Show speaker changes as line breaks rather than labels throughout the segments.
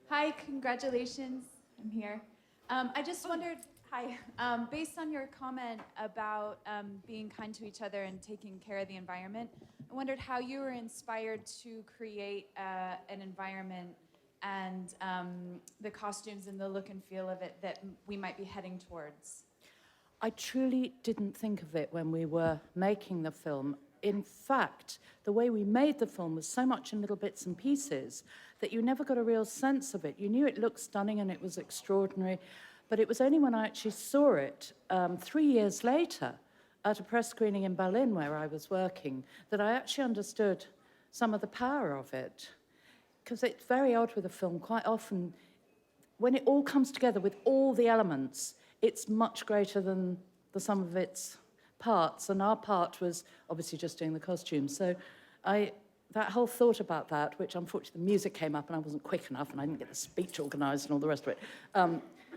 Hi, congratulations. I'm here. I just wondered, hi, based on your comment about being kind to each other and taking care of the environment, I wondered how you were inspired to create an environment and the costumes and the look and feel of it that we might be heading towards.
I truly didn't think of it when we were making the film. In fact, the way we made the film was so much in little bits and pieces that you never got a real sense of it. You knew it looked stunning and it was extraordinary, but it was only when I actually saw it 3 years later at a press screening in Berlin where I was working that I actually understood some of the power of it. Because it's very odd with a film, quite often when it all comes together with all the elements, it's much greater than the sum of its parts. And our part was obviously just doing the costumes. So that whole thought about that, which unfortunately the music came up and I wasn't quick enough and I didn't get the speech organised and all the rest of it,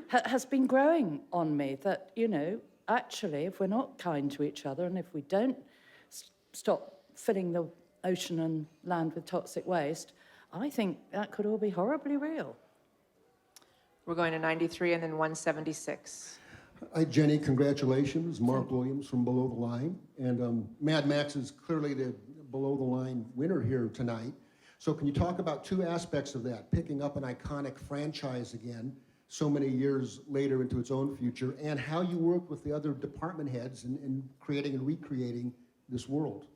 has been growing on me that, actually, if we're not kind to each other and if we don't stop filling the ocean and land with toxic waste, I think that could all be horribly real.
We're going to 93 and then 176.
Hi, Jenny. Congratulations. Mark Williams from Below the Line. And Mad Max is clearly the Below the Line winner here tonight. So can you talk about two aspects of that? Picking up an iconic franchise again, so many years later into its own future, and how you work with the other department heads in creating and recreating this world.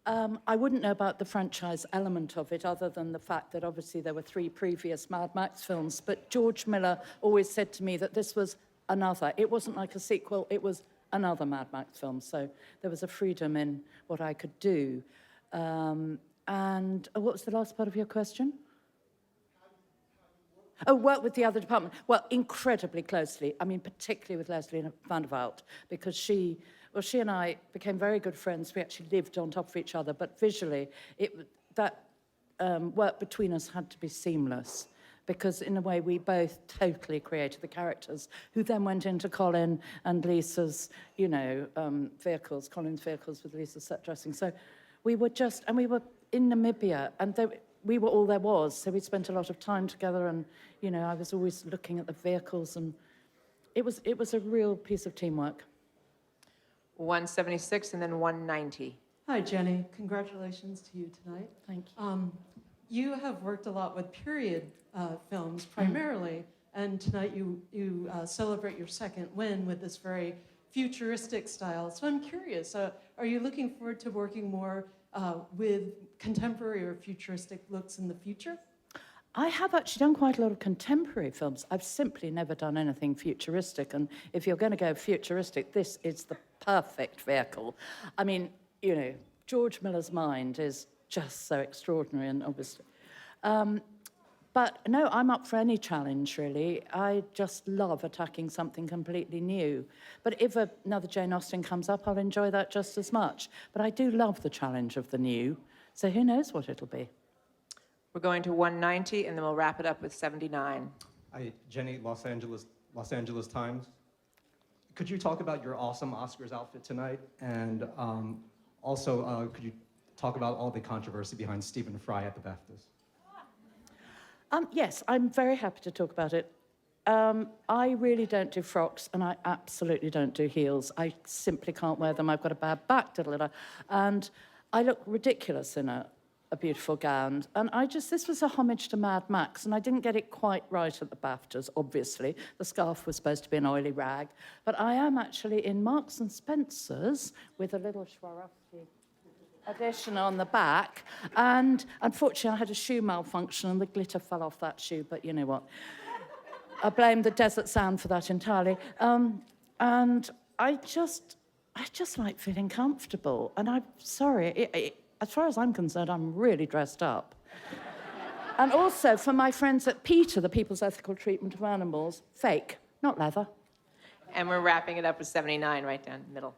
I wouldn't know about the franchise element of it other than the fact that obviously there were 3 previous Mad Max films, but George Miller always said to me that this was another. It wasn't like a sequel, it was another Mad Max film, so there was a freedom in what I could do. And what was the last part of your question? Oh, work with the other department. Well, incredibly closely. I mean, particularly with Leslie Van der Vaart, because she and I became very good friends. We actually lived on top of each other, but visually, that work between us had to be seamless, because in a way, we both totally created the characters, who then went into Colin and Lisa's, vehicles, Colin's vehicles with Lisa's set dressing. So we were in Namibia, and we were all there was, so we spent a lot of time together, and I was always looking at the vehicles, and it was a real piece of teamwork.
176 and then 190.
Hi, Jenny. Congratulations to you tonight.
Thank you.
You have worked a lot with period films primarily, and tonight you celebrate your second win with this very futuristic style. So I'm curious, are you looking forward to working more with contemporary or futuristic looks in the future?
I have actually done quite a lot of contemporary films. I've simply never done anything futuristic, and if you're going to go futuristic, this is the perfect vehicle. I mean, George Miller's mind is just so extraordinary, and obviously. But no, I'm up for any challenge, really. I just love attacking something completely new. But if another Jane Austen comes up, I'll enjoy that just as much. But I do love the challenge of the new, so who knows what it'll be.
We're going to 190 and then we'll wrap it up with 79.
Hi, Jenny, Los Angeles Times. Could you talk about your awesome Oscars outfit tonight? And also, could you talk about all the controversy behind Stephen Fry at the BAFTAs?
Yes, I'm very happy to talk about it. I really don't do frocks, and I absolutely don't do heels. I simply can't wear them. I've got a bad back, and I look ridiculous in a beautiful gown. And this was a homage to Mad Max, and I didn't get it quite right at the BAFTAs, obviously. The scarf was supposed to be an oily rag. But I am actually in Marks and Spencer's with a little Swarovski edition on the back, and unfortunately I had a shoe malfunction and the glitter fell off that shoe, but you know what, I blame the desert sand for that entirely. And I just like feeling comfortable, and I'm sorry, as far as I'm concerned, I'm really dressed up. And also for my friends at PETA, the People's Ethical Treatment of Animals, fake, not leather.
And we're wrapping it up with 79 right down the middle.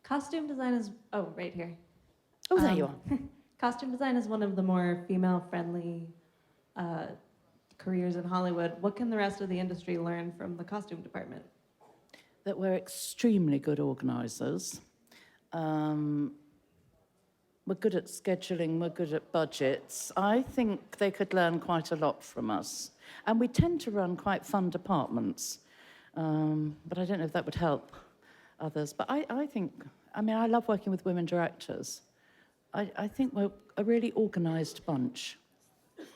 Costume design is, right here.
Oh, there you are.
Costume design is one of the more female-friendly careers in Hollywood. What can the rest of the industry learn from the costume department?
That we're extremely good organisers. We're good at scheduling, we're good at budgets. I think they could learn quite a lot from us. And we tend to run quite fun departments. But I don't know if that would help others. But I think, I mean, I love working with women directors. I think we're a really organised bunch.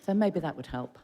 So maybe that would help.